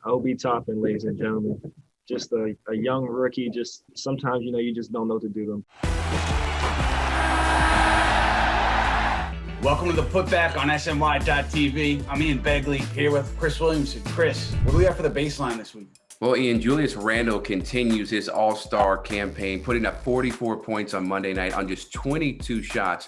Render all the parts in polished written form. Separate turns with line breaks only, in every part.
OB Toppin, ladies and gentlemen. Just a young rookie. Just sometimes, you just don't know what to do them.
Welcome to the Putback on SNY.TV. I'm Ian Begley here with Chris Williamson. Chris, what do we have for the baseline this week?
Well, Ian, Julius Randle continues his all-star campaign, putting up 44 points on Monday night on just 22 shots.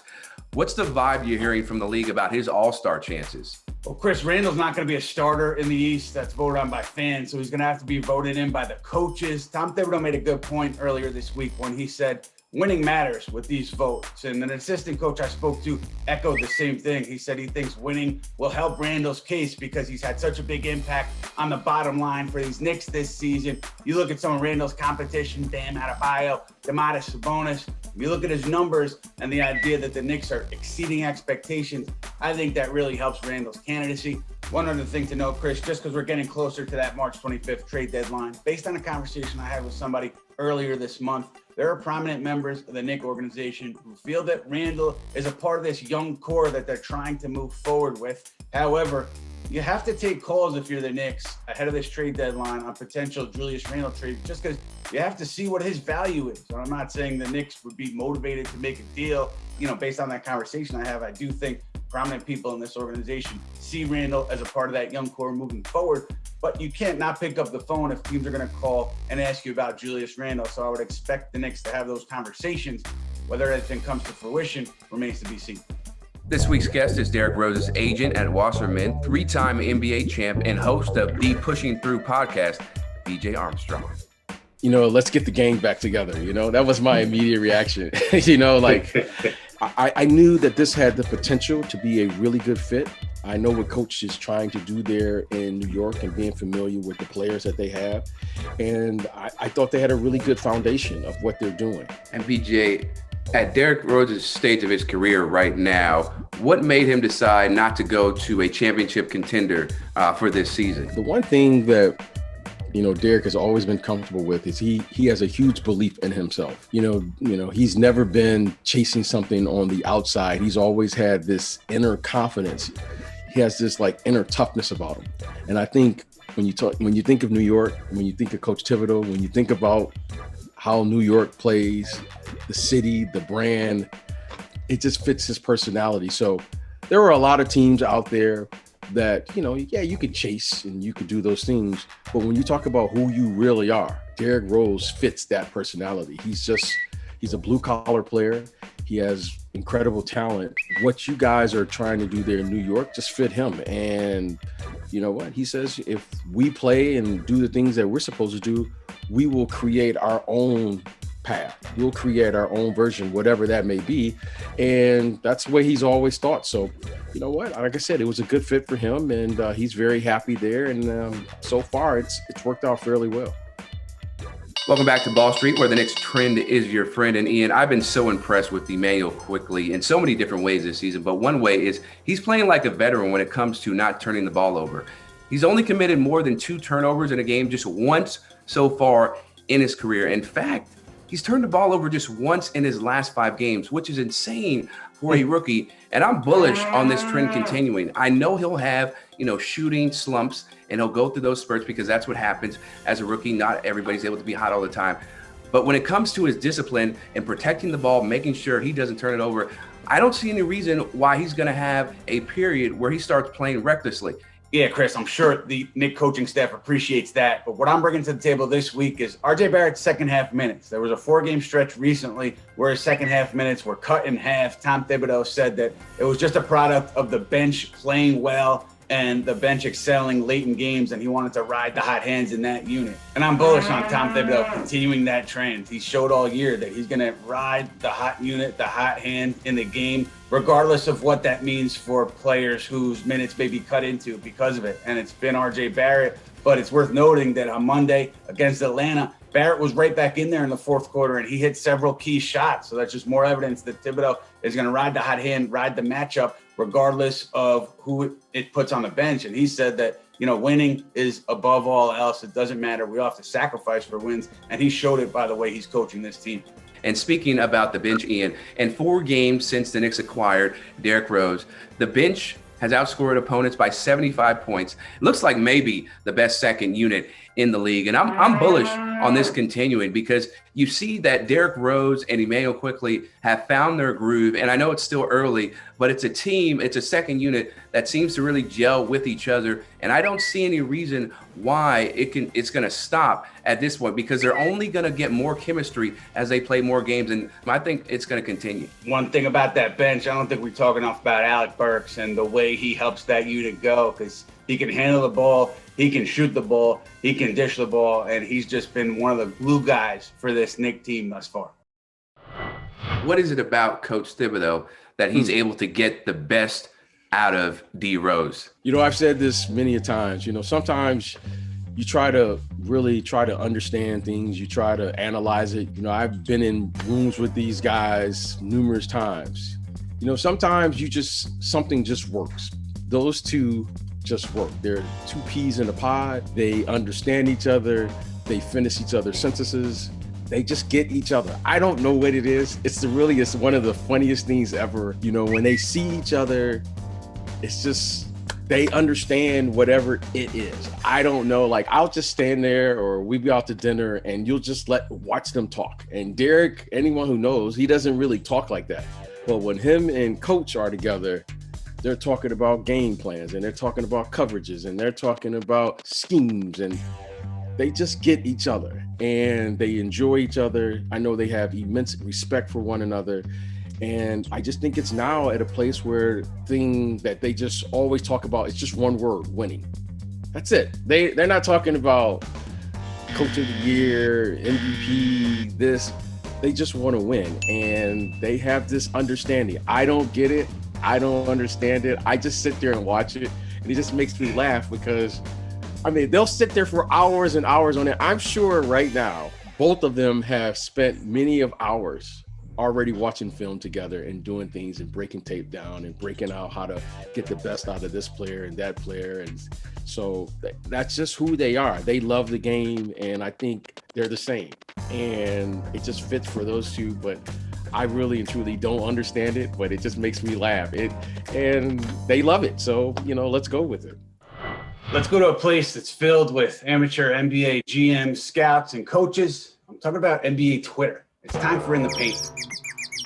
What's the vibe you're hearing from the league about his all-star chances?
Well, Chris, Randle's not going to be a starter in the East. That's voted on by fans, so he's going to have to be voted in by the coaches. Tom Thibodeau made a good point earlier this week when he said winning matters with these votes. And an assistant coach I spoke to echoed the same thing. He said he thinks winning will help Randle's case because he's had such a big impact on the bottom line for these Knicks this season. You look at some of Randle's competition, Bam Adebayo, Domantas Sabonis. You look at his numbers and the idea that the Knicks are exceeding expectations, I think that really helps Randle's candidacy. One other thing to note, Chris, just because we're getting closer to that March 25th trade deadline, based on a conversation I had with somebody earlier this month, there are prominent members of the Knicks organization who feel that Randle is a part of this young core that they're trying to move forward with. However, you have to take calls if you're the Knicks ahead of this trade deadline on potential Julius Randle trade, just because you have to see what his value is. And I'm not saying the Knicks would be motivated to make a deal, based on that conversation I have. I do think prominent people in this organization see Randle as a part of that young core moving forward, but you can't not pick up the phone if teams are going to call and ask you about Julius Randle. So I would expect the Knicks to have those conversations. Whether anything comes to fruition remains to be seen.
This week's guest is Derrick Rose's agent at Wasserman, three-time NBA champ and host of the Pushing Through podcast, DJ Armstrong.
Let's get the gang back together. That was my immediate reaction. I knew that this had the potential to be a really good fit. I know what coach is trying to do there in New York and being familiar with the players that they have. And I thought they had a really good foundation of what they're doing.
And BJ, at Derrick Rose's stage of his career right now, what made him decide not to go to a championship contender for this season?
The one thing that Derrick has always been comfortable with is he has a huge belief in himself. He's never been chasing something on the outside. He's always had this inner confidence. He has this inner toughness about him. And I think when you think of New York, when you think of Coach Thibodeau, when you think about how New York plays, the city, the brand, it just fits his personality. So there are a lot of teams out there that, you could chase and you could do those things. But when you talk about who you really are, Derrick Rose fits that personality. He's a blue collar player. He has incredible talent. What you guys are trying to do there in New York just fit him. And you know what? He says, if we play and do the things that we're supposed to do, we will create our own path. We'll create our own version, whatever that may be. And that's the way he's always thought. So, you know what? Like I said, it was a good fit for him, and he's very happy there. And so far, it's worked out fairly well.
Welcome back to Ball Street, where the Knicks trend is your friend. And Ian, I've been so impressed with Immanuel Quickley in so many different ways this season. But one way is he's playing like a veteran when it comes to not turning the ball over. He's only committed more than 2 turnovers in a game just once so far in his career. In fact, he's turned the ball over just once in his last 5 games, which is insane for a rookie. And I'm bullish on this trend continuing. I know he'll have, shooting slumps, and he'll go through those spurts because that's what happens as a rookie. Not everybody's able to be hot all the time. But when it comes to his discipline and protecting the ball, making sure he doesn't turn it over, I don't see any reason why he's going to have a period where he starts playing recklessly.
Yeah, Chris, I'm sure the Knicks coaching staff appreciates that. But what I'm bringing to the table this week is RJ Barrett's second half minutes. There was a 4-game stretch recently where his second half minutes were cut in half. Tom Thibodeau said that it was just a product of the bench playing well and the bench excelling late in games, and he wanted to ride the hot hands in that unit. And I'm bullish on Tom Thibodeau continuing that trend. He showed all year that he's going to ride the hot unit, the hot hand in the game, regardless of what that means for players whose minutes may be cut into because of it. And it's been RJ Barrett, but it's worth noting that on Monday against Atlanta, Barrett was right back in there in the fourth quarter, and he hit several key shots. So that's just more evidence that Thibodeau is going to ride the hot hand, ride the matchup, regardless of who it puts on the bench. And he said that, winning is above all else. It doesn't matter. We all have to sacrifice for wins. And he showed it by the way he's coaching this team.
And speaking about the bench, Ian, in 4 games since the Knicks acquired Derrick Rose, the bench has outscored opponents by 75 points. It looks like maybe the best second unit in the league. And I'm bullish on this continuing because you see that Derrick Rose and Immanuel Quickley have found their groove. And I know it's still early, but it's a team, it's a second unit that seems to really gel with each other. And I don't see any reason why it's going to stop at this point because they're only going to get more chemistry as they play more games. And I think it's going to continue.
One thing about that bench, I don't think we talk enough about Alec Burks and the way he helps that unit go because he can handle the ball, he can shoot the ball, he can dish the ball, and he's just been one of the glue guys for this Knicks team thus far.
What is it about Coach Thibodeau that he's able to get the best out of D Rose?
You know, I've said this many a times, you know, sometimes you try to understand things, you try to analyze it. You know, I've been in rooms with these guys numerous times. You know, sometimes something just works. Those two just work. They're two peas in a pod. They understand each other. They finish each other's sentences. They just get each other. I don't know what it is. It's one of the funniest things ever. You know, when they see each other, it's just, they understand whatever it is. I don't know, like I'll just stand there or we'd be out to dinner and you'll just watch them talk. And Derrick, anyone who knows, he doesn't really talk like that. But when him and Coach are together, they're talking about game plans and they're talking about coverages and they're talking about schemes and they just get each other and they enjoy each other. I know they have immense respect for one another. And I just think it's now at a place where thing that they just always talk about, it's just one word, winning. That's it. They're not talking about coach of the year, MVP, this. They just want to win. And they have this understanding. I don't get it. I don't understand it. I just sit there and watch it. And it just makes me laugh because, I mean, they'll sit there for hours and hours on it. I'm sure right now, both of them have spent many of hours already watching film together and doing things and breaking tape down and breaking out how to get the best out of this player and that player. And so that's just who they are. They love the game. And I think they're the same. And it just fits for those two. But I really and truly don't understand it, but it just makes me laugh. And they love it. So, you know, let's go with it.
Let's go to a place that's filled with amateur NBA GMs, scouts, and coaches. I'm talking about NBA Twitter. It's time for In the Paint.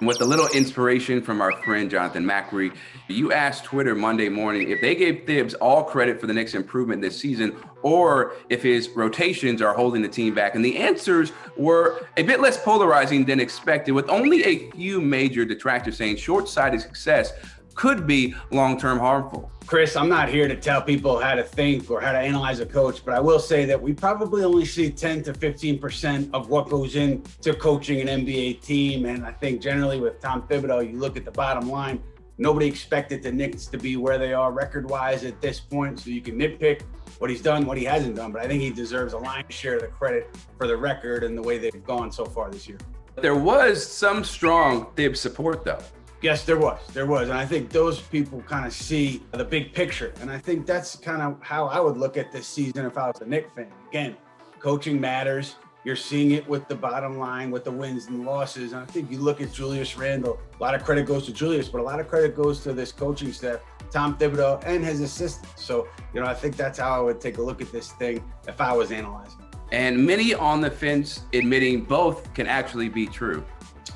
With a little inspiration from our friend Jonathan Macri, you asked Twitter Monday morning if they gave Thibs all credit for the Knicks' improvement this season or if his rotations are holding the team back. And the answers were a bit less polarizing than expected, with only a few major detractors saying short-sighted success could be long-term harmful.
Chris, I'm not here to tell people how to think or how to analyze a coach, but I will say that we probably only see 10 to 15% of what goes into coaching an NBA team. And I think generally with Tom Thibodeau, you look at the bottom line, nobody expected the Knicks to be where they are record-wise at this point. So you can nitpick what he's done, what he hasn't done, but I think he deserves a lion's share of the credit for the record and the way they've gone so far this year.
There was some strong Thibs support, though.
Yes, there was. And I think those people kind of see the big picture. And I think that's kind of how I would look at this season if I was a Knicks fan. Again, coaching matters. You're seeing it with the bottom line, with the wins and losses. And I think you look at Julius Randle, a lot of credit goes to Julius, but a lot of credit goes to this coaching staff, Tom Thibodeau and his assistants. So, you know, I think that's how I would take a look at this thing if I was analyzing.
And many on the fence admitting both can actually be true.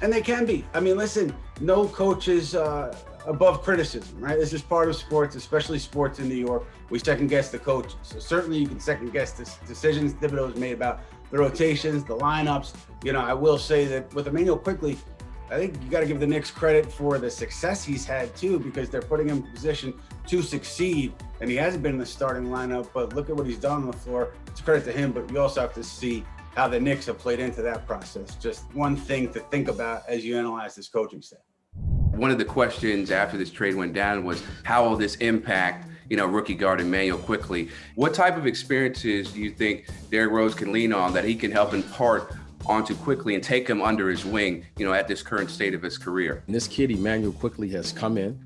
And they can be. I mean, listen, no coach is above criticism, right? This is part of sports, especially sports in New York. We second guess the coaches. So certainly you can second guess the decisions Thibodeau has made about the rotations, the lineups. You know, I will say that with Immanuel Quickley, I think you got to give the Knicks credit for the success he's had too, because they're putting him in position to succeed. And he hasn't been in the starting lineup, but look at what he's done on the floor. It's credit to him, but you also have to see how the Knicks have played into that process. Just one thing to think about as you analyze this coaching staff.
One of the questions after this trade went down was how will this impact, rookie guard Immanuel Quickley? What type of experiences do you think Derrick Rose can lean on that he can help impart onto Quickley and take him under his wing, at this current state of his career?
And this kid, Immanuel Quickley, has come in.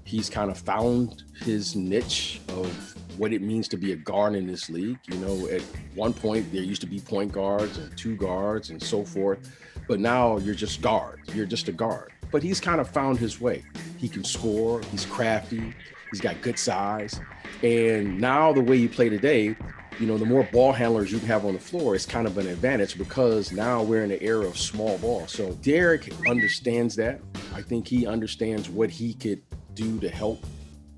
He's kind of found his niche of what it means to be a guard in this league. At one point, there used to be point guards and two guards and so forth. But now you're just guard. You're just a guard. But he's kind of found his way. He can score. He's crafty. He's got good size. And now the way you play today, you know, the more ball handlers you can have on the floor is kind of an advantage because now we're in the era of small ball. So Derrick understands that. I think he understands what he could do to help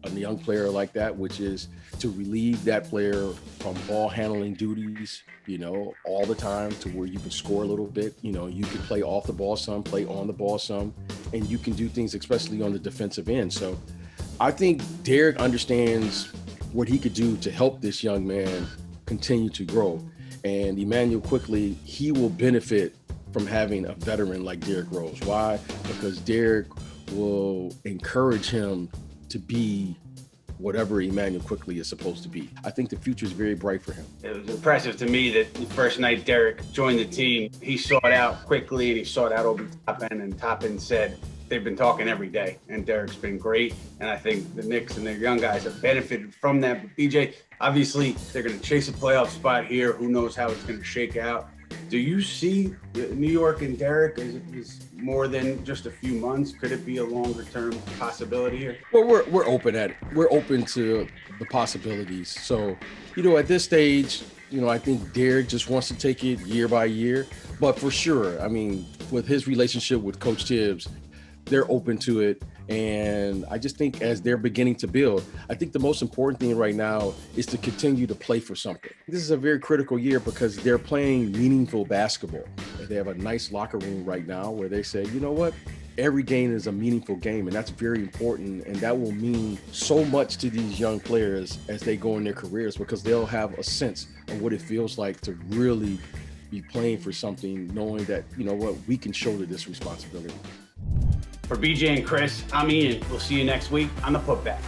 a young player like that, which is to relieve that player from ball handling duties, you know, all the time to where you can score a little bit. You know, you can play off the ball some, play on the ball some, and you can do things, especially on the defensive end. So I think Derrick understands what he could do to help this young man continue to grow. And Immanuel Quickley, he will benefit from having a veteran like Derrick Rose. Why? Because Derrick will encourage him to be whatever Immanuel Quickley is supposed to be. I think the future is very bright for him.
It was impressive to me that the first night Derrick joined the team, he sought out Quickley and he sought out over Toppin, and Toppin said they've been talking every day, and Derrick's been great. And I think the Knicks and their young guys have benefited from that. But BJ, obviously they're going to chase a playoff spot here. Who knows how it's going to shake out? Do you see New York and Derrick as more than just a few months? Could it be a longer term possibility here?
Well, we're open at it. We're open to the possibilities. So, you know, at this stage, you know, I think Derrick just wants to take it year by year. But for sure, I mean, with his relationship with Coach Tibbs, they're open to it. And I just think as they're beginning to build, I think the most important thing right now is to continue to play for something. This is a very critical year because they're playing meaningful basketball. They have a nice locker room right now where they say, you know what, every game is a meaningful game, and that's very important. And that will mean so much to these young players as they go in their careers because they'll have a sense of what it feels like to really be playing for something, knowing that, you know what, we can shoulder this responsibility.
For BJ and Chris, I'm Ian. We'll see you next week on the Putback.